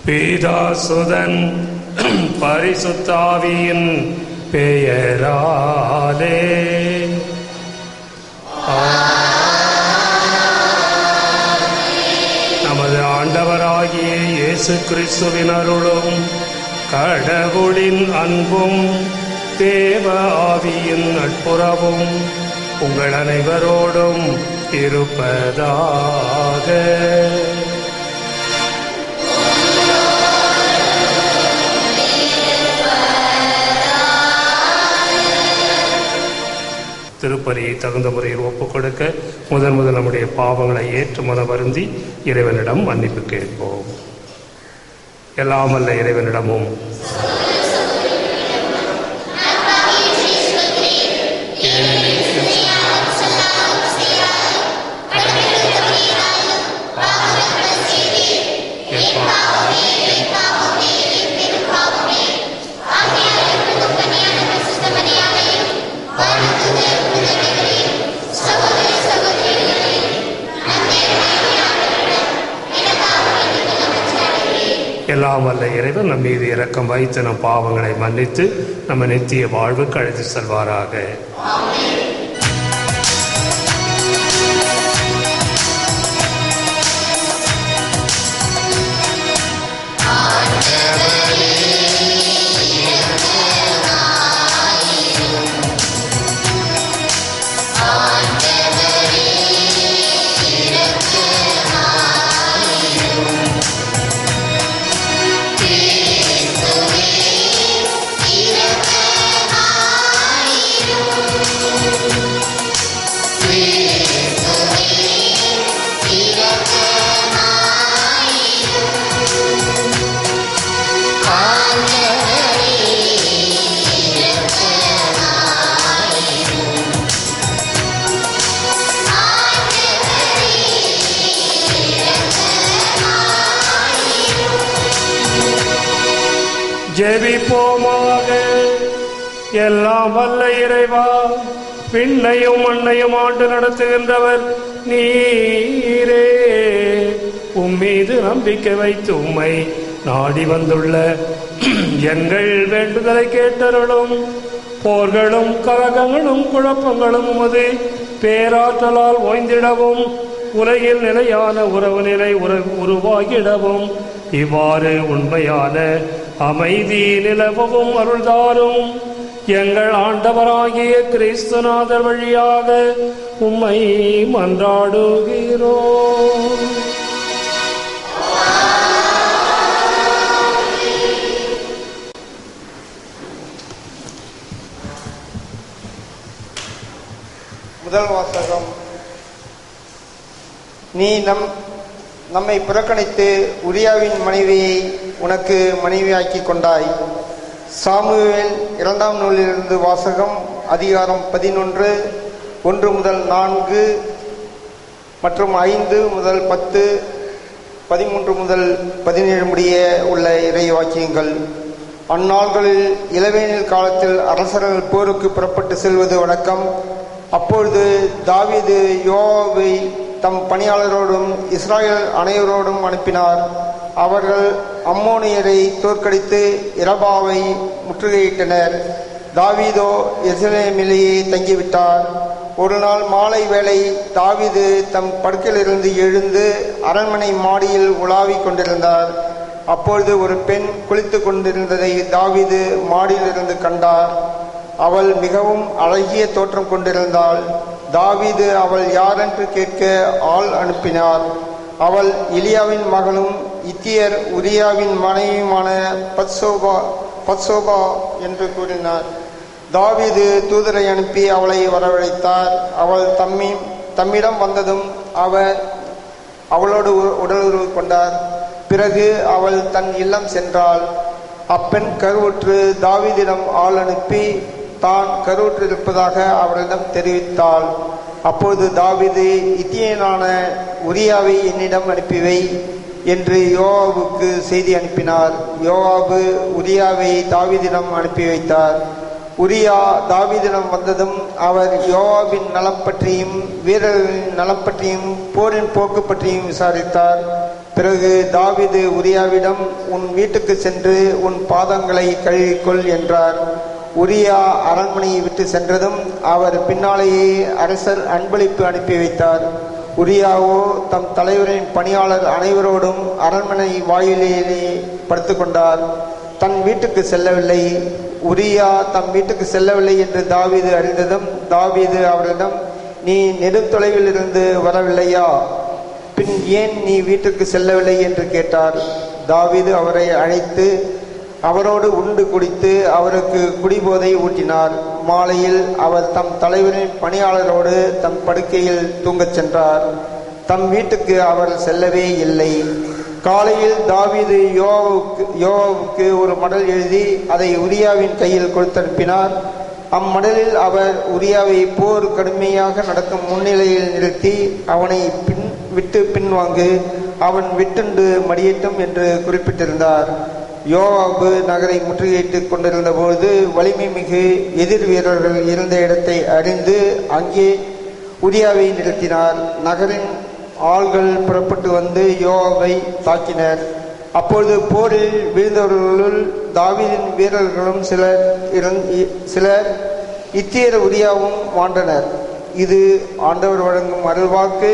பிதாசுதன் பரிசுத்தாவியின் பெயராலே நமது ஆண்டவராகிய இயேசு கிறிஸ்துவின் அருளும் கடவுளின் அன்பும் தேவ ஆவியின் நட்புறவும் உங்கள் அனைவரோடும் இருப்பதாக. திருப்பலியை தகுந்த முறையில் ஒப்புக் கொடுக்க முதன் நம்முடைய பாவங்களை ஏற்று மன வருந்தி இறைவனிடம் மன்னிப்பு கேட்போம். எல்லாம் வல்ல இறைவனிடமும் எல்லாம் வல்ல இறைவன் நம் மீது இரக்கம் வைத்து நம் பாவங்களை மன்னித்து நம்ம நித்திய வாழ்வுக்கு அழைத்து செல்வாராக. ஜெபிப்போமாக. எல்லாம் வல்ல இறைவா, விண்ணையும் மண்ணையும் ஆண்டு நடத்துகின்றவர் நீரே. உம்மீது நம்பிக்கை வைத்து உம்மை நாடி வந்துள்ள எங்கள் வேண்டுதலை கேட்டருளும். போர்களும் கலகங்களும் குழப்பங்களும் உமது பேராற்றலால் ஓய்ந்திடவும் உலகில் நிலையான உறவு நிலை உருவாகிடவும் இவ்வாறு உண்மையான அமைதி நிலவும் அருள்தாரும். எங்கள் ஆண்டவராகிய கிறிஸ்துநாதர் வழியாக உம்மை மன்றாடுகிறோம். முதல் வாசகம். நீ நம்மை புறக்கணித்து உரியாவின் மனைவியை உனக்கு மனைவியாக்கி கொண்டாய். சாமுவேல் 2ஆம் நூலிலிருந்து வாசகம். அதிகாரம் 11 1-4 மற்றும் 5-10 13-17 முடிய உள்ள இறை வாக்கியங்கள். அந்நாள்களில் இளவேனில் காலத்தில் அரசர்கள் போருக்கு புறப்பட்டு செல்வது வழக்கம். அப்பொழுது தாவீது யோவாபை தம் பணியாளரோடும் இஸ்ராயேல் அனைவரோடும் அனுப்பினார். அவர்கள் அம்மோனியரை தோற்கடித்து இரபாவை முற்றுகையிட்டனர். தாவீதோ எருசலேமிலேயே தங்கிவிட்டார். ஒரு நாள் மாலை வேளை தாவீது தம் படுக்கையிலிருந்து எழுந்து அரண்மனை மாடியில் உலாவிக் கொண்டிருந்தார். அப்பொழுது ஒரு பெண் குளித்து கொண்டிருந்ததை தாவீது மாடியிலிருந்து கண்டார். அவள் மிகவும் அழகிய தோற்றம் கொண்டிருந்தாள். தாவீது அவள் யாரென்று கேட்க ஆள் அனுப்பினார். அவள் எலியாவின் மகளும் இத்தியர் உரியாவின் மனைவியுமான பத்சோபா என்று கூறினார். தாவீது தூதரை அனுப்பி அவளை வரவழைத்தார். அவள் தம்மிடம் வந்ததும் அவர் அவளோடு உடலுறவு கொண்டார். பிறகு அவள் தன் இல்லம் சென்றாள். அப்பெண் கருவுற்று தாவீதிடம் ஆள் அனுப்பி தான் கருவுற்றிருப்பதாக அவரிடம் தெரிவித்தாள். அப்போது தாவீது இத்தியனான உரியாவை என்னிடம் அனுப்பிவை என்று யோவாபுக்கு செய்தி அனுப்பினார். யோவாபு உரியாவை தாவீதிடம் அனுப்பி வைத்தார். உரியா தாவீதிடம் வந்ததும் அவர் யோவாபின் நலம் பற்றியும் வீரர்களின் நலம் பற்றியும் போரின் போக்கு பற்றியும் விசாரித்தார். பிறகு தாவீது உரியாவிடம், உன் வீட்டுக்கு சென்று உன் பாதங்களை கழுவிக்கொள் என்றார். உரியா அரண்மனையை விட்டு சென்றதும் அவர் பின்னாலேயே அரசர் அன்பளிப்பு அனுப்பி வைத்தார். உரியாவோ தம் தலைவரின் பணியாளர் அனைவரோடும் அரண்மனை வாயிலேயே படுத்துக்கொண்டார். தன் வீட்டுக்கு செல்லவில்லை. உரியா தம் வீட்டுக்கு செல்லவில்லை என்று தாவீது அறிந்ததும் தாவீது அவரிடம், நீ நெடுந்தொலைவில் இருந்து வரவில்லையா? பின் ஏன் நீ வீட்டுக்கு செல்லவில்லை என்று கேட்டார். தாவீது அவரை அழைத்து அவரோடு உண்டு குடித்து அவருக்கு குடிபோதை ஊட்டினார். மாலையில் அவர் தம் தலைவரின் பணியாளரோடு தம் படுக்கையில் தூங்கச் சென்றார். தம் வீட்டுக்கு அவர் செல்லவே இல்லை. காலையில் தாவீது யோவாவுக்கு ஒரு மடல் எழுதி அதை உரியாவின் கையில் கொடுத்தனுப்பினார். அம்மடலில் அவர் உரியாவை போர் கடுமையாக நடக்கும் முன்னிலையில் நிறுத்தி, அவனை பின்வாங்கு, அவன் விட்டுண்டு மடியட்டும் என்று குறிப்பிட்டிருந்தார். யோவாபு நகரை முற்றுகையிட்டுக் கொண்டிருந்த போது வலிமை மிகு எதிர் வீரர்கள் இருந்த இடத்தை அறிந்து அங்கே உரியாவை நிறுத்தினார். நகரின் ஆள்கள் புறப்பட்டு வந்து யோவாவை தாக்கினர். அப்பொழுது போரில் வீழ்ந்தவர்களுள் தாவீதின் வீரர்களும் சிலர் இத்தியர் உரியாவும் மாண்டனர். இது ஆண்டவர் வழங்கும் அருள்வாக்கு.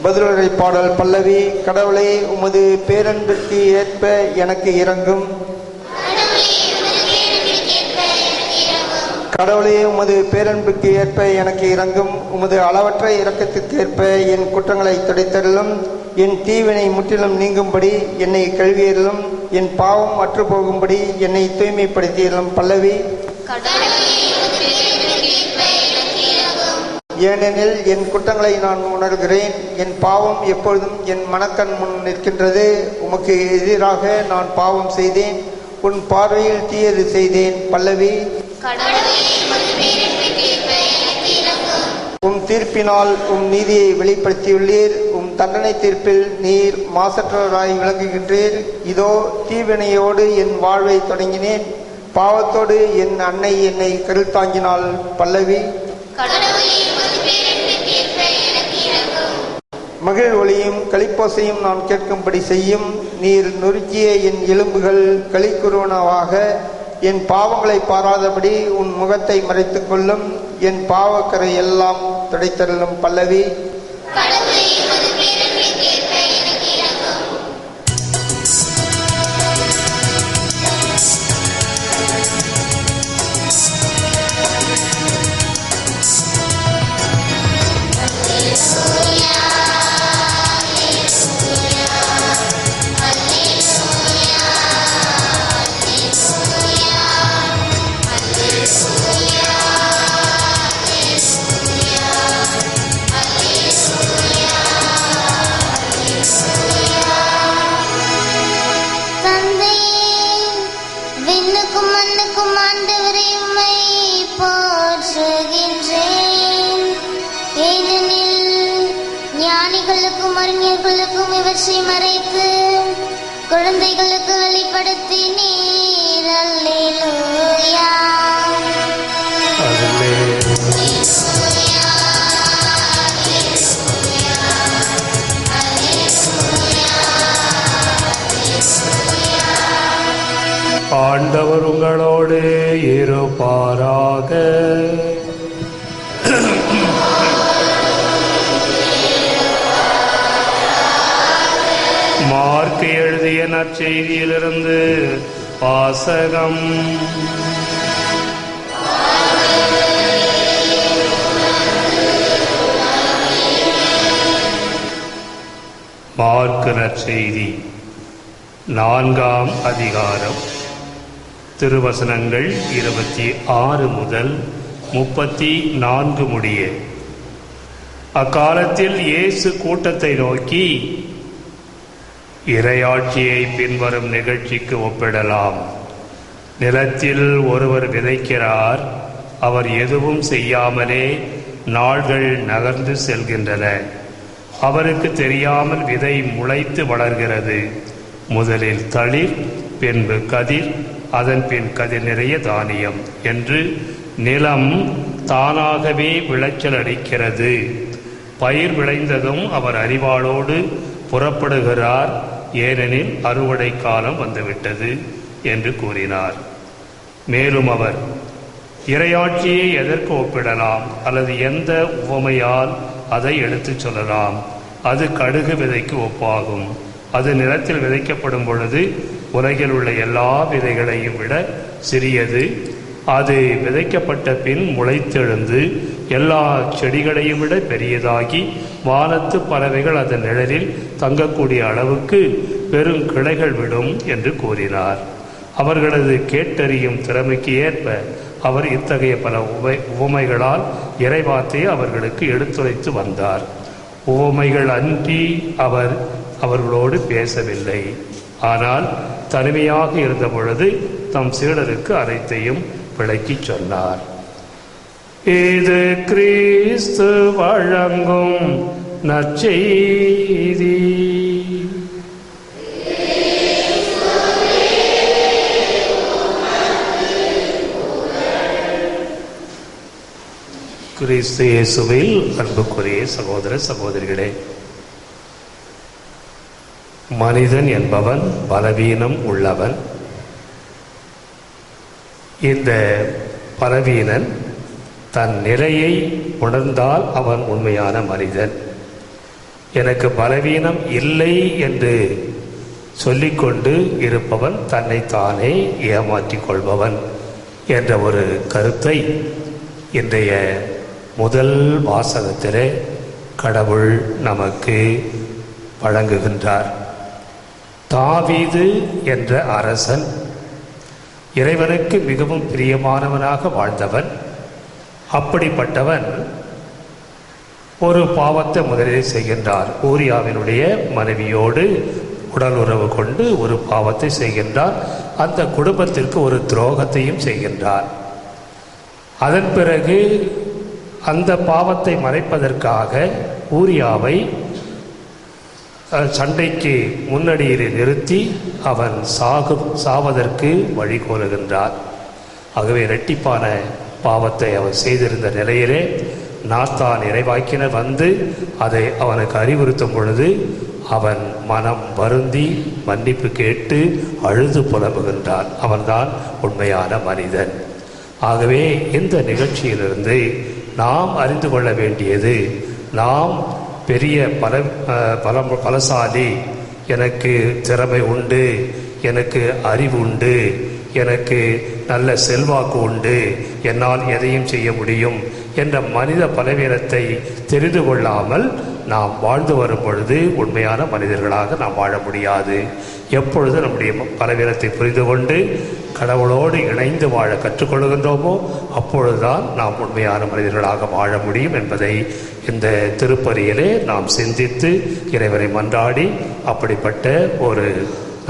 பதிலுரை பாடல் பல்லவி. கடவுளே, உமது பேரன்பிற்கு ஏற்ப எனக்கு இரங்கும். கடவுளே, உமது பேரன்பிற்கு ஏற்ப எனக்கு இரங்கும். உமது அளவற்ற இரக்கத்திற்கு ஏற்ப என் குற்றங்களை துடைத்தருளும். என் தீவினை முற்றிலும் நீங்கும்படி என்னை கழுவியருளும். என் பாவம் அற்று போகும்படி என்னை தூய்மைப்படுத்தியருளும். பல்லவி. ஏனெனில் என் குற்றங்களை நான் உணர்கிறேன். என் பாவம் எப்பொழுதும் என் மனக்கண் முன் நிற்கின்றது. உமக்கு எதிராக நான் பாவம் செய்தேன், உன் பார்வையில் தீயது செய்தேன். பல்லவி. உம் தீர்ப்பினால் உம் நீதியை வெளிப்படுத்தியுள்ளீர். உம் தண்டனை தீர்ப்பில் நீர் மாசற்றவராய் விளங்குகின்றீர். இதோ தீவினையோடு என் வாழ்வை தொடங்கினேன், பாவத்தோடு என் அன்னை என்னை கருத்தாங்கினாள். பல்லவி. மகிழ் ஒளியும் களிப்போசையும் நான் கேட்கும்படி செய்யும். நீர் நொறுக்கிய என் எலும்புகள் களிக்குருவனவாக. என் பாவங்களை பாராதபடி உன் முகத்தை மறைத்துக் கொள்ளும். என் பாவக்கரை எல்லாம் துடைத்தருளும். பல்லவி. அறிஞர்களுக்கும் இவற்றை மறைத்து குழந்தைகளுக்கு வெளிப்படுத்தி நீர். அல்லேலூயா. ஆண்டவர் உங்களோடு இருப்பாராக. மார்க்கு எழுதிய நற்செய்தியிலிருந்து வாசகம். மார்க்கு நற்செய்தி 4ஆம் அதிகாரம், திருவசனங்கள் 26 முதல் 34 முடிய. அக்காலத்தில் இயேசு கூட்டத்தை நோக்கி, இறையாட்சியை பின்வரும் நிகழ்ச்சிக்கு ஒப்பிடலாம். நிலத்தில் ஒருவர் விதைக்கிறார். அவர் எதுவும் செய்யாமலே நாள்கள் நகர்ந்து செல்கின்றன. அவருக்கு தெரியாமல் விதை முளைத்து வளர்கிறது. முதலில் தளிர், பின்பு கதிர், அதன் பின் கதிர் நிறைய தானியம் என்று நிலம் தானாகவே விளைச்சல் அளிக்கிறது. பயிர் விளைந்ததும் அவர் அறிவாளோடு புறப்படுகிறார், ஏனெனில் அறுவடை காலம் வந்துவிட்டது என்று கூறினார். மேலும் அவர், இறையாட்சியை எதற்கு ஒப்பிடலாம், அல்லது எந்த உவமையால் அதை எடுத்துச் சொல்லலாம்? அது கடுகு விதைக்கு ஒப்பாகும். அது நிலத்தில் விதைக்கப்படும் பொழுது உலகில் உள்ள எல்லா விதைகளையும் விட சிறியது. அது விதைக்கப்பட்ட பின் முளைத்தெழுந்து எல்லா செடிகளையும் விட பெரியதாகி வானத்து பறவைகள் அதன் நிழலில் தங்கக்கூடிய அளவுக்கு பெரும் கிளைகள் விடும் என்று கூறினார். அவர்களது கேட்டறியும் திறமைக்கு ஏற்ப அவர் இத்தகைய பல உவமைகளால் இறைவார்த்தையை அவர்களுக்கு எடுத்துரைத்து வந்தார். உவமைகள் அன்றி அவர் அவர்களோடு பேசவில்லை. ஆனால் தனிமையாக இருந்த பொழுது தம் சீடருக்கு அனைத்தையும் விளக்கிச் சொன்னார். இது கிறிஸ்து வழங்கும் நற்செய்தி. கிறிஸ்து இயேசுவில் அன்புக்குரிய சகோதர சகோதரிகளே, மனிதன் என்பவன் பலவீனம் உள்ளவன். இந்த பலவீனன் தன் நிலையை உணர்ந்தால் அவன் உண்மையான மனிதன். எனக்கு பலவீனம் இல்லை என்று சொல்லிக்கொண்டு இருப்பவன் தன்னைத்தானே ஏமாற்றிக் கொள்பவன் என்ற ஒரு கருத்தை இன்றைய முதல் வாசகத்திலே கடவுள் நமக்கு வழங்குகின்றார். தாவீது என்ற அரசன் இறைவனுக்கு மிகவும் பிரியமானவனாக வாழ்ந்தவன். அப்படிப்பட்டவன் ஒரு பாவத்தை முதலில் செய்கின்றார். ஊரியாவினுடைய மனைவியோடு உடல் உறவு கொண்டு ஒரு பாவத்தை செய்கின்றார். அந்த குடும்பத்திற்கு ஒரு துரோகத்தையும் செய்கின்றார். அதன் பிறகு அந்த பாவத்தை மறைப்பதற்காக ஊரியாவை சண்டைக்கு முன்னணியில் நிறுத்தி அவன் சாவதற்கு வழிகோலுகின்றார். ஆகவே இரட்டிப்பான பாவத்தை அவன் செய்திருந்த நிலையிலே நாத்தான் இறைவாக்கினர் வந்து அதை அவனுக்கு அறிவுறுத்தும் பொழுது அவன் மனம் வருந்தி மன்னிப்பு கேட்டு அழுது புலம்புகின்றான். அவன்தான் உண்மையான மனிதன். ஆகவே இந்த நிகழ்ச்சியிலிருந்து நாம் அறிந்து கொள்ள வேண்டியது, நாம் பெரிய பலசாலி, எனக்கு திறமை உண்டு, எனக்கு அறிவு உண்டு, எனக்கு நல்ல செல்வாக்கு உண்டு, என்னால் எதையும் செய்ய முடியும் என்ற மனித பலவீனத்தை தெரிந்து கொள்ளாமல் நாம் வாழ்ந்து வரும் பொழுது உண்மையான மனிதர்களாக நாம் வாழ முடியாது. எப்பொழுது நம்முடைய பலவீனத்தை புரிந்து கொண்டு கடவுளோடு இணைந்து வாழ கற்றுக்கொள்கின்றோமோ அப்பொழுதுதான் நாம் உண்மையான மனிதர்களாக வாழ முடியும் என்பதை இந்த திருப்பலியிலே நாம் சிந்தித்து இறைவனை மன்றாடி அப்படிப்பட்ட ஒரு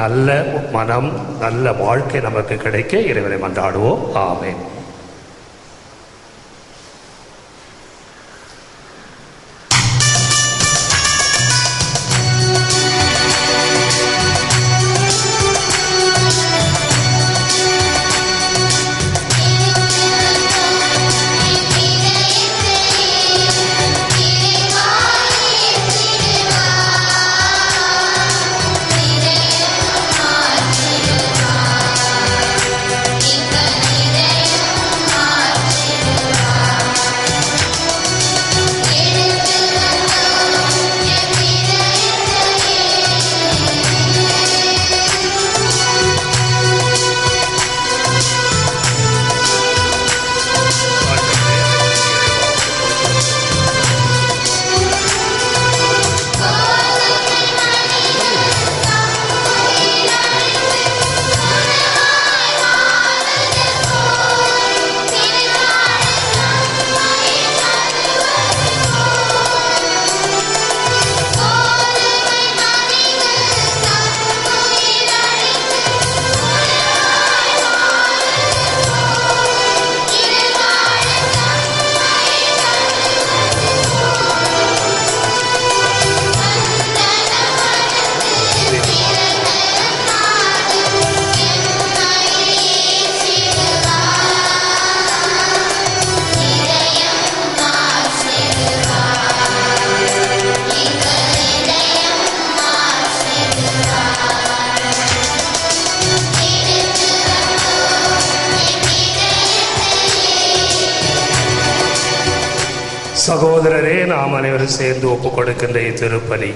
நல்ல மனம், நல்ல வாழ்க்கை நமக்கு கிடைக்க இறைவனை மன்றாடுவோம். ஆமென். Amen. நாம் அனைவரும் சேர்ந்து ஒப்புக் கொடுக்கின்ற இத்திருப்பலி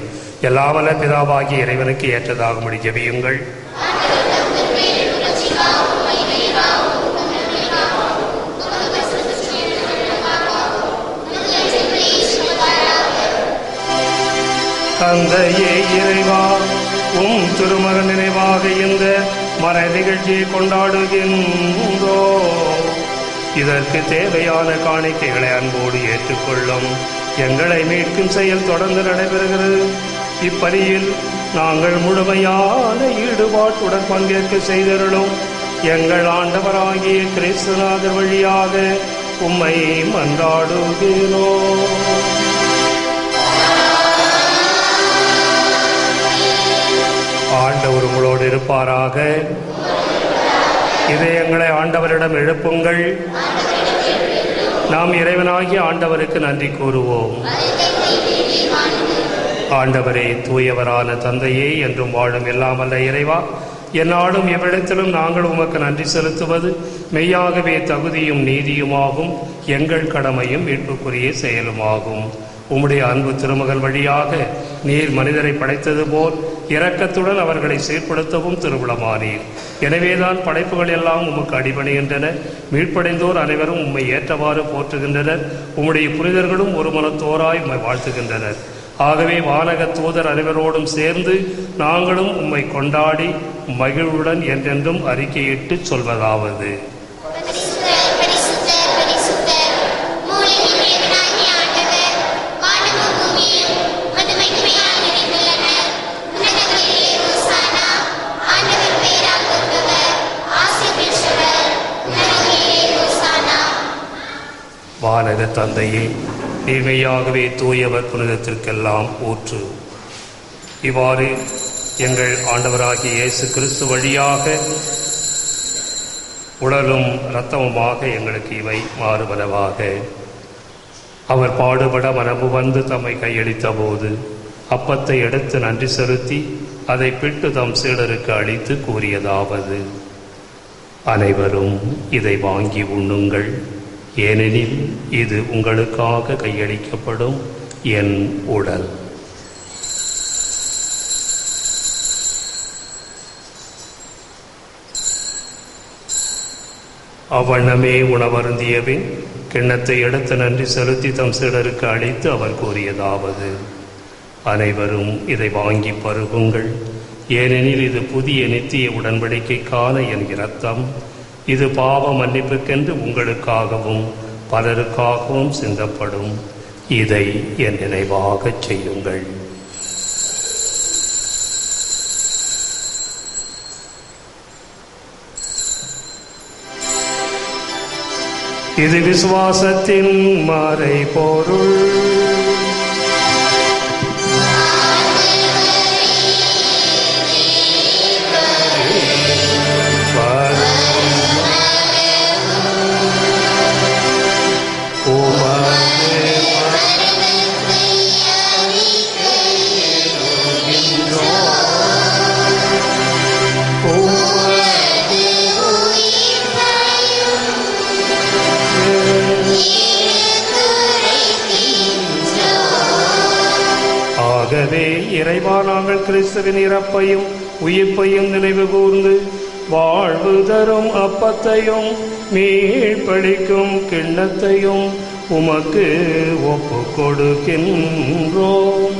எல்லாம் வல்ல பிதாவாகிய இறைவனுக்கு ஏற்றதாகும்படி ஜெபியுங்கள். தந்தையே இறைவா, உம் திருமகன் நினைவாக இந்த மர நிகழ்ச்சியை கொண்டாடுகின்றோ. இதற்கு தேவையான காணிக்கைகளை அன்போடு ஏற்றுக்கொள்ளும். எங்களை மீட்கும் செயல் தொடர்ந்து நடைபெறுகிறது. இப்பலியில் நாங்கள் முழுமையான ஈடுபாட்டுடன் பங்கேற்க செய்தருளும். எங்கள் ஆண்டவராகிய கிறிஸ்துநாதர் வழியாக உம்மை மன்றாடுகிறோம். ஆண்டவர் உங்களோடு இருப்பாராக. இதயங்களை ஆண்டவரிடம் எழுப்புங்கள். நாம் இறைவனாகிய ஆண்டவருக்கு நன்றி கூறுவோம். ஆண்டவரே, தூயவரான தந்தையே, என்றும் வாழும் எல்லாம் வல்ல இறைவா, எந்நாளும் எவ்விடத்திலும் நாங்கள் உமக்கு நன்றி செலுத்துவது மெய்யாகவே தகுதியும் நீதியுமாகும். எங்கள் கடமையும் மீட்புக்குரிய செயலுமாகும். உம்முடைய அன்பு திருமகன் வழியாக நீர் மனிதரை படைத்தது போல் இரக்கத்துடன் அவர்களை சீர்படுத்தவும் திருவுளமானீர். எனவேதான் படைப்புகள் எல்லாம் உமக்கு அடிபணிகின்றன. மீட்படைந்தோர் அனைவரும் உம்மை ஏற்றவாறு போற்றுகின்றனர். உம்முடைய புனிதர்களும் ஒரு மனத்தோராய் உம்மை வாழ்த்துகின்றனர். ஆகவே வானக தூதர் அனைவரோடும் சேர்ந்து நாங்களும் உம்மை கொண்டாடி மகிழ்வுடன் என்றென்றும் அறிக்கையிட்டு சொல்வதாவது: வானக தந்தையே, நீர்மையாகவே தூயவர், புனிதத்திற்கெல்லாம் ஊற்று. இவ்வாறு எங்கள் ஆண்டவராகிய இயேசு கிறிஸ்து வழியாக உடலும் இரத்தமுமாக எங்களுக்கு இவை மாறுபனவாக. அவர் பாடுபட மனமு வந்து தம்மை கையளித்த போது அப்பத்தை எடுத்து நன்றி செலுத்தி அதை பிட்டு தம் சீடருக்கு அளித்து கூறியதாவது: அனைவரும் இதை வாங்கி உண்ணுங்கள், ஏனெனில் இது உங்களுக்காக கையளிக்கப்படும் என் உடல். அவ்வண்ணமே உணவருந்தியபின் கிண்ணத்தை எடுத்து நன்றி செலுத்தி தம் சீடருக்கு அளித்து அவர் கூறியதாவது: அனைவரும் இதை வாங்கி பருகுங்கள், ஏனெனில் இது புதிய நித்திய உடன்படிக்கைக்கான என் இரத்தம். இது பாவ மன்னிப்புக்கென்று உங்களுக்காகவும் பலருக்காகவும் சிந்தப்படும். இதை என் நினைவாகச் செய்யுங்கள். இது விசுவாசத்தின் மறைபொருள். ஆகவே இறைவா, நாங்கள் கிறிஸ்துவின் இறப்பையும் உயிர்ப்பையும் நினைவு கூர்ந்து வாழ்வு தரும் அப்பத்தையும் மீள்பளிக்கும் கிண்ணத்தையும் உமக்கு ஒப்பு கொடுக்கின்றோம்.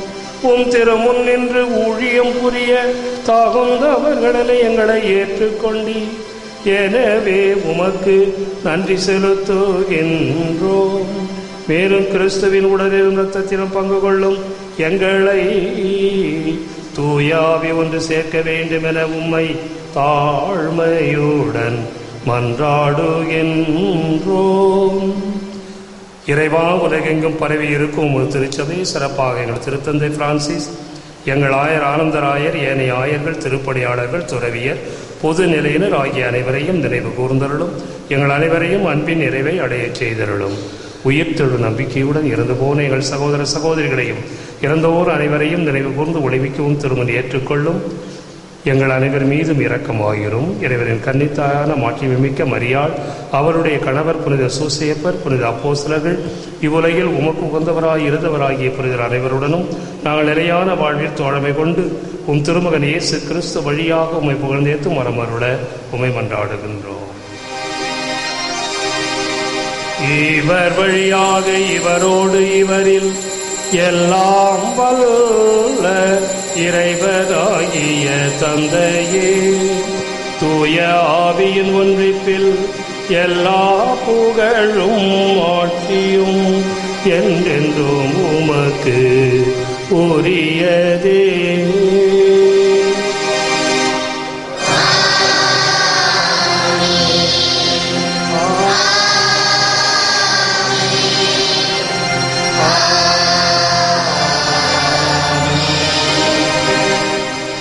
உம் திருமுன் நின்று ஊழியம் புரிய தகுந்தவர்களை எங்களை ஏற்றுக்கொண்டி, எனவே உமக்கு நன்றி செலுத்துகின்றோம். மேலும் கிறிஸ்துவின் உடலிலும் இரத்தத்திலும் பங்கு கொள்ளும் எங்களை தூயாவி ஒன்று சேர்க்க வேண்டும் என உம்மை தாழ்மையுடன் மன்றாடுகின்றோம். இறைவா, உலகெங்கும் பரவி இருக்கும் ஒரு திருச்சபை, சிறப்பாக எங்கள் திருத்தந்தை பிரான்சிஸ், எங்கள் ஆயர் ஆனந்தராயர், ஏனைய ஆயர்கள், திருப்பணியாளர்கள், துறவியர், பொது நிலையினர் ஆகிய அனைவரையும் நினைவு கூர்ந்தருளும். எங்கள் அனைவரையும் அன்பின் நிறைவை அடையச் செய்தருளும். உயிர்த்தெழு நம்பிக்கையுடன் இறந்து போன எங்கள் சகோதர சகோதரிகளையும் இறந்தோர் அனைவரையும் நினைவு கூர்ந்து ஒளிவிக்கவும் திருமணி ஏற்றுக்கொள்ளும். எங்கள் அனைவர் மீதும் இரக்கமாயிரும். இறைவரின் கன்னித்தாயான மாட்சிமிக்க மரியாள், அவருடைய கணவர் புனித சூசையப்பர், புனித அப்போஸ்தலர்கள், இவ்வுலகில் உமக்கு உகந்தவராய் இருந்தவராகிய புனிதர் அனைவருடனும் நாங்கள் நிலையான வாழ்வில் தோழமை கொண்டு உம் திருமகன் இயேசு கிறிஸ்து வழியாக உம்மை புகழ்ந்தேத்து மரமருள உம்மை மன்றாடுகின்றோம். இவர் வழியாக இவரோடு இவரில் எல்லாம் வல்ல இறைவராகிய தந்தையே, தூய ஆவியின் ஒன்றிப்பில் எல்லா புகழும் ஆட்சியும் என்றென்றும் உமக்கு உரியதே.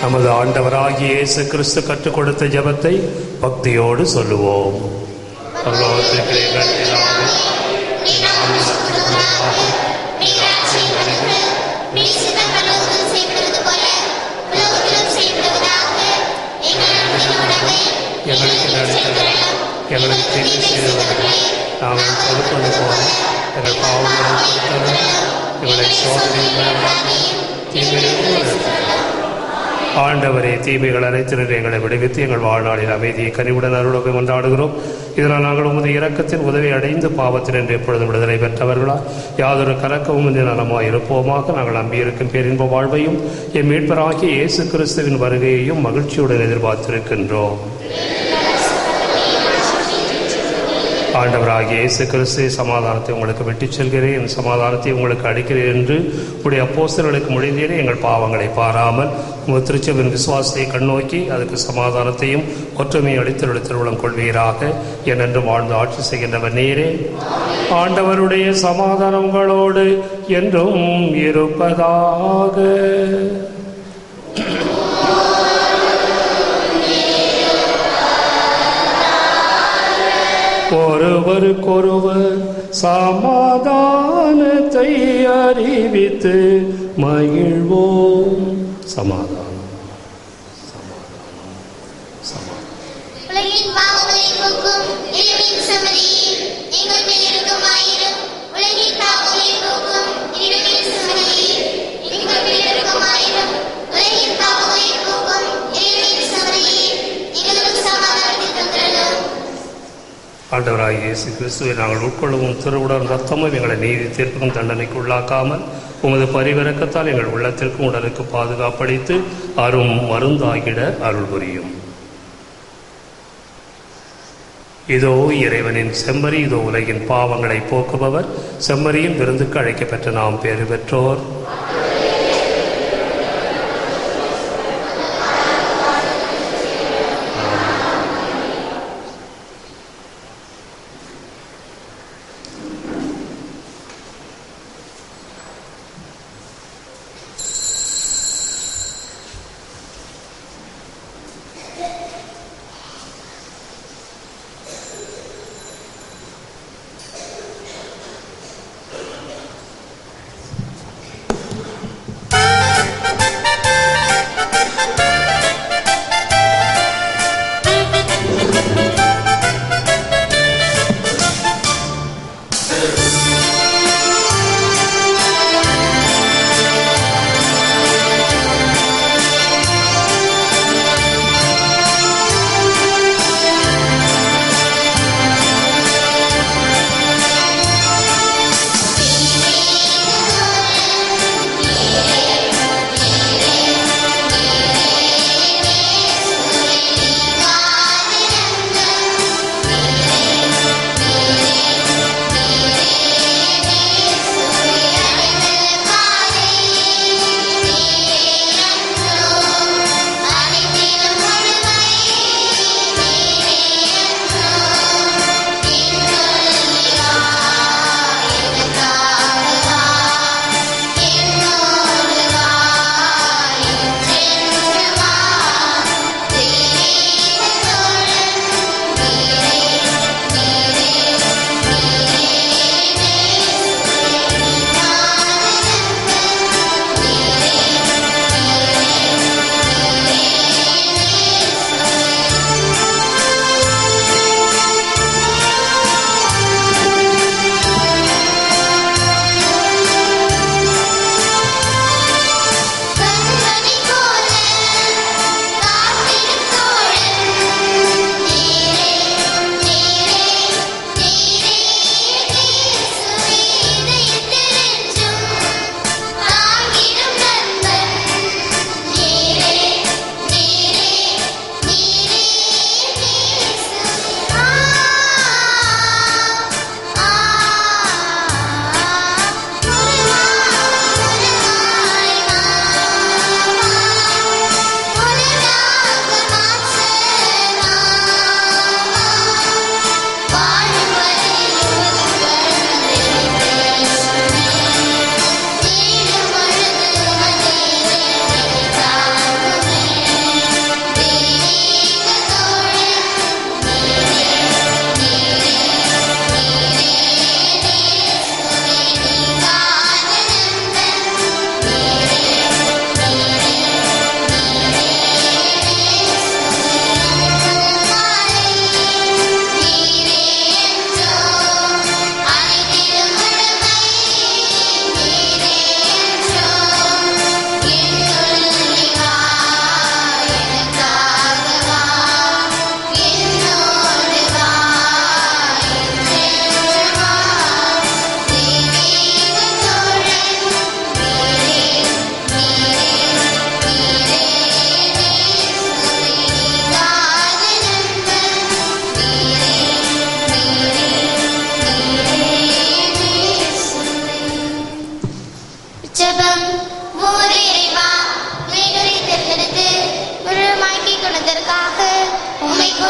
நமது ஆண்டவராகிய இயேசு கிறிஸ்து கற்றுக் கொடுத்த ஜெபத்தை பக்தியோடு சொல்லுவோம். எங்களுக்கு தீமை செய்தவர்கள் நாங்கள் பொறுப்பொண்டு போல எங்கள் பாவங்களை கொடுத்தவர் எங்களை சோதனை ஆண்டவரே, தீமைகள் அனைத்தினர் எங்களை விடுவித்து எங்கள் வாழ்நாளில் அமைதியை கனிவுடன் அருளை கொண்டாடுகிறோம். இதனால் நாங்கள் உமது இரக்கத்தின் உதவி அடைந்து பாவத்தில் என்று எப்பொழுதும் விடுதலை பெற்றவர்களா யாதொரு கலக்கமும் இந்த நலமாய் இருப்போமாக. நாங்கள் நம்பியிருக்கும் பேரின்ப வாழ்வையும் என் மீட்பராகிய இயேசு கிறிஸ்துவின் வருகையையும் மகிழ்ச்சியுடன் எதிர்பார்த்திருக்கின்றோம். ஆண்டவராகிய இயேசு கிறிஸ்து, சமாதானத்தை உங்களுக்கு விட்டுச் செல்கிறேன், சமாதானத்தை உங்களுக்கு அளிக்கிறேன் என்று உடைய அப்போஸ்தலர்களுக்கு மொழிந்தீரே. எங்கள் பாவங்களை பாராமல் உங்கள் திருச்சபையின் விசுவாசத்தை கண்ணோக்கி அதுக்கு சமாதானத்தையும் ஒற்றுமையை அளித்தருடைய திருவுளம் கொள்வீராக. என்றென்று வாழ்ந்து ஆட்சி செய்கின்றவர் நீரே. ஆண்டவருடைய சமாதானம் உங்களோடு என்றும் இருப்பதாக. ஒருவருக்கொருவர் சமாதானத்தை அறிவித்து மகிழ்வோம். சமாதானம், சமாதானம், சமாதானம். உலகின் பாவங்களை போக்கும் இறைவனின் சமரியே, எங்கள் மேல் இரக்கமாயிரும். உலகின் பாவங்களை போக்கும் இறைவனின் சமரியே, எங்கள் மேல் இரக்கமாயிரும். உலகின் பாவங்களை போக்கும் இறைவனின் சமரியே, எங்களுக்கு சமாதானத்தை தந்தருளும். ஆண்டவராகிய இயேசு கிறிஸ்துவை நாங்கள் உட்கொள்ளவும் திருவுடன் ரத்தமும் எங்களை நீதி தீர்ப்புக்கும் தண்டனைக்கு உள்ளாக்காமல் உமது பரிவிறக்கத்தால் எங்கள் உள்ளத்திற்கும் உடலுக்கு பாதுகாப்பளித்து அரும் மருந்தாகிட அருள் புரியும். இதோ இறைவனின் செம்மறி, இதோ உலகின் பாவங்களை போக்குபவர். செம்மறியின் விருந்துக்கு அழைக்கப்பெற்ற நாம் பேறு பெற்றோர்.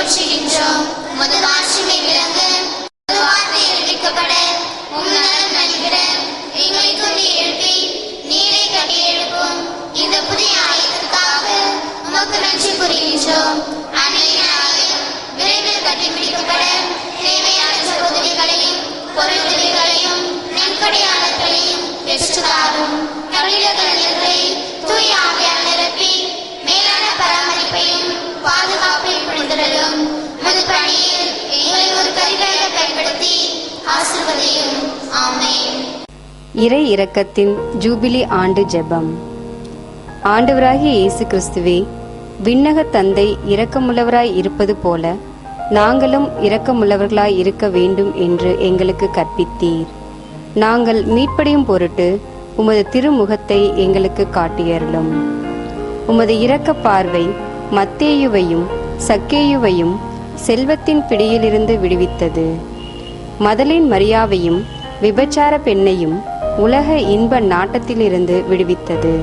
போற்றுகின்றோம். உமது மாட்சிமை விளங்க, உமது வார்த்தை அறிவிக்கப்பட, உம் நலம் நல்கிட எங்களை தூண்டி எழுப்பி நீரை கட்டி எழுப்பும் இந்த புதிய ஆயத்திற்காக உமக்கு நன்றி கூறுகின்றோம். அன்னையினாலும் விரைவில் கட்டிப்பிடிக்கப்பட தேவையான சகோதரிகளையும் பொருளுதவிகளையும் நன்கொடையாளர்களையும் பெற்றுத்தாரும். தமிழக கலைஞர்களை தூய ஆவியால் நிரப்பி மேலான பராமரிப்பையும் பாதுகாப்பையும் புரிந்துள்ளோம். உமது பணியில் எங்களை ஒரு கருவியாக பயன்படுத்தி ஆசீர்வதியும். ஆமென். இறை இரக்கத்தின் ஜூபிலி ஆண்டு ஜெபம். ஆண்டவராகிய இயேசு கிறிஸ்துவே, விண்ணக தந்தை இரக்கமுள்ளவராய் இருப்பது போல நாங்களும் இரக்கமுள்ளவர்களாய் இருக்க வேண்டும் என்று எங்களுக்கு கற்பித்தீர். நாங்கள் மீட்படையும் பொருட்டு உமது திருமுகத்தை எங்களுக்கு காட்டியருளும். உமது இரக்க பார்வை மத்தேயுவையும் சக்கேயுவையும் செல்வத்தின் பிடியிலிருந்து விடுவித்தது. மதலின் மரியாவையும் விபச்சார பெண்ணையும் உலக இன்ப நாட்டத்திலிருந்து விடுவித்தது.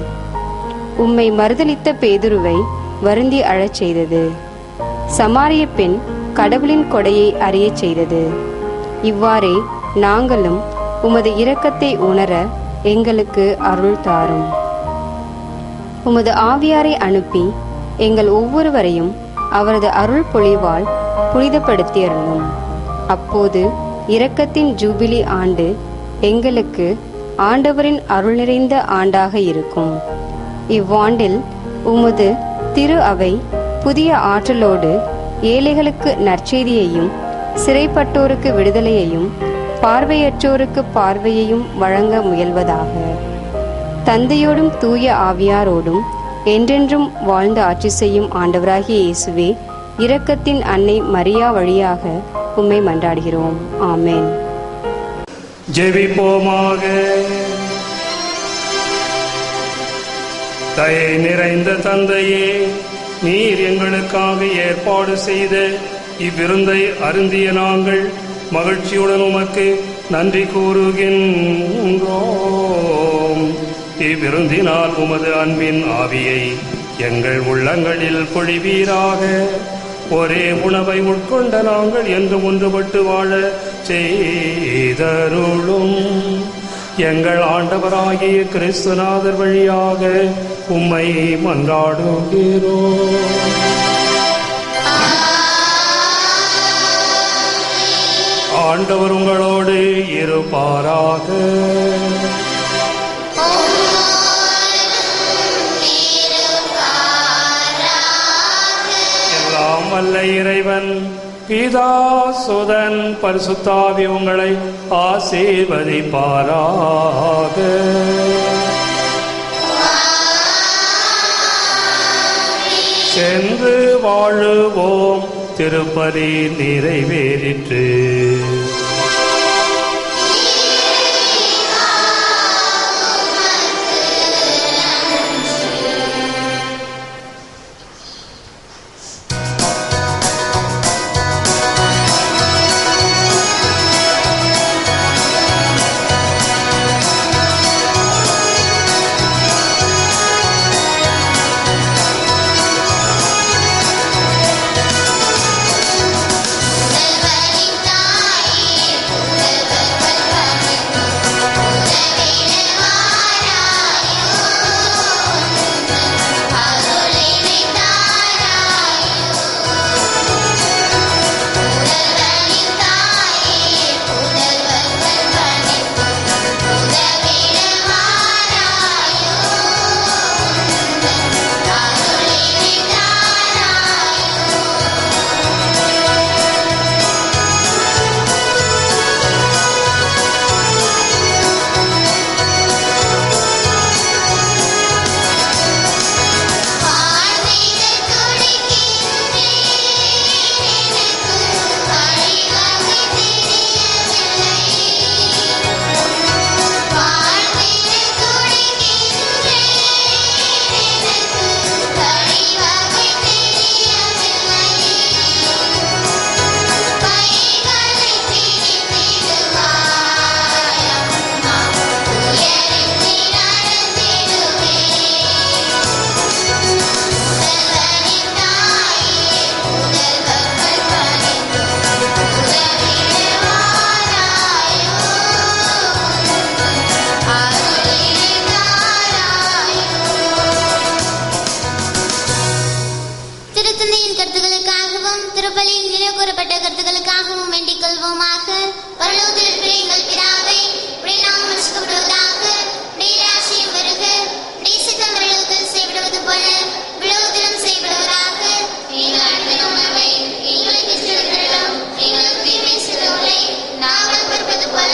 உம்மை மறுதலித்த பேதுருவை வருந்தி அழச் செய்தது. சமாரிய பெண் கடவுளின் கொடையை அறியச் செய்தது. இவ்வாறே நாங்களும் உமது இரக்கத்தை உணர எங்களுக்கு அருள் தாரும். உமது ஆவியாரை அனுப்பி எங்கள் ஒவ்வொருவரையும் அவரது அருள் பொழிவால் புனிதப்படுத்தியருளும். அப்போது இரக்கத்தின் ஜூபிலி ஆண்டு எங்களுக்கு ஆண்டவரின் அருள் நிறைந்த ஆண்டாக இருக்கும். இவ்வாண்டில் உமது திரு அவை புதிய ஆற்றலோடு ஏழைகளுக்கு நற்செய்தியையும் சிறைப்பட்டோருக்கு விடுதலையையும் பார்வையற்றோருக்கு பார்வையையும் வழங்க முயல்வதாக. தந்தையோடும் தூய ஆவியாரோடும் என்றென்றும் வாழ்ந்து ஆட்சி செய்யும் ஆண்டவராகிய இயேசுவே, இரக்கத்தின் அன்னை மரியா வழியாக உம்மை மன்றாடுகிறோம். ஆமென். ஜெபிப்போமாக. தயை நிறைந்த தந்தையே, நீர் எங்களுக்காக ஏற்பாடு செய்த இவ்விருந்தை அருந்திய நாங்கள் மகிழ்ச்சியுடன் உமக்கு நன்றி கூறுகின்றோம். இவ்விருந்தினால் உமது அன்பின் ஆவியை எங்கள் உள்ளங்களில் பொழிவீராக. ஒரே உணவை உட்கொண்ட நாங்கள் என்று ஒன்றுபட்டு வாழ செய்தருளும். எங்கள் ஆண்டவராகிய கிறிஸ்துநாதர் வழியாக உம்மை மன்றாடுகிறோம். ஆண்டவர் உங்களோடு இருப்பாராக. எல்லாம் வல்ல இறைவன் பிதா சுதன் பரிசுத்தாவி உங்களை ஆசீர்வதிப்பாராக. சென்று வாழுவோம். திருப்பலி நிறைவேறிற்று. செல்வரின் தாயே பரலோகத்தில் இருக்கிற எங்கள் பிதாவே, உம்முடைய நாமம் அழைக்கப்படுவதாக. உம்முடைய ராஜ்யம் வருக. உம்முடைய சித்தம் பரலோகத்தில் செய்யப்படுவது போல பூலோகத்திலும் செய்யப்படுவதாக. எங்கள் அன்றாட உணவை எங்களுக்கு செலுத்திடும். எங்களுக்கு தீமை செய்தவர்களை நாங்கள் பொறுப்பது போல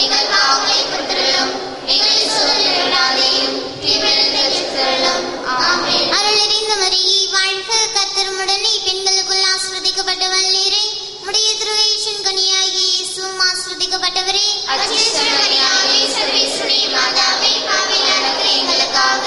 எங்கள் பாவங்களை பொறுத்தருளும். எங்களை சோதனையில் விடாதேயும் தீமையிலிருந்து ரட்சித்தருளும். ஆமென். அருள் நிறைந்த மரியே, வாழ்க, கர்த்தர் உம்முடனே, பெண்களுக்குள் ஆசீர்வதிக்கப்பட்டவள் நீரே. உம்முடைய திருவயிற்றின் கனியாகிய இயேசுவும் ஆசீர்வதிக்கப்பட்டவரே. அச்சிஷ்டமரியாயே, சர்வேசுடைய மாதாவே, பாவிகளான எங்களுக்காக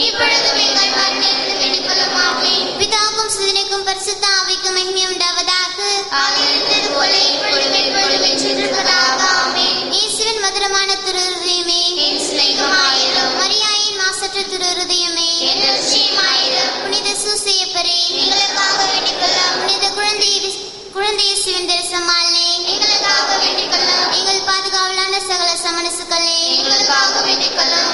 இப்பொழுதும் எங்கள் மரணத்தில் வேண்டிக்கொள்ளும். ஆமென். பிதாவுக்கும் சுதனுக்கும் பரிசுத்த ஆவிக்கும் மகிமை உண்டாவதாக. ஆதியிலிருந்தது போல இப்பொழுதும் எப்பொழுதும் என்றிருப்பதாக. ஆமென். இயேசுவின் மதுரமான திருஹிருதயமே, என் சிநேகமாயிரும். மரியாயின் மாசற்ற திருஹிருதயமே, என் லட்சியமாயிரும். புனித சூசையப்பரே, எங்களுக்காக வேண்டிக்கொள்ளும். புனித குழந்தை இயேசுவின் தரிசனமாலே எங்களுக்காக வேண்டிக்கொள்ளும். எங்கள் பாதுகாவலான சகல சமணசுக்களே, எங்களுக்காக வேண்டிக்கொள்ளும்.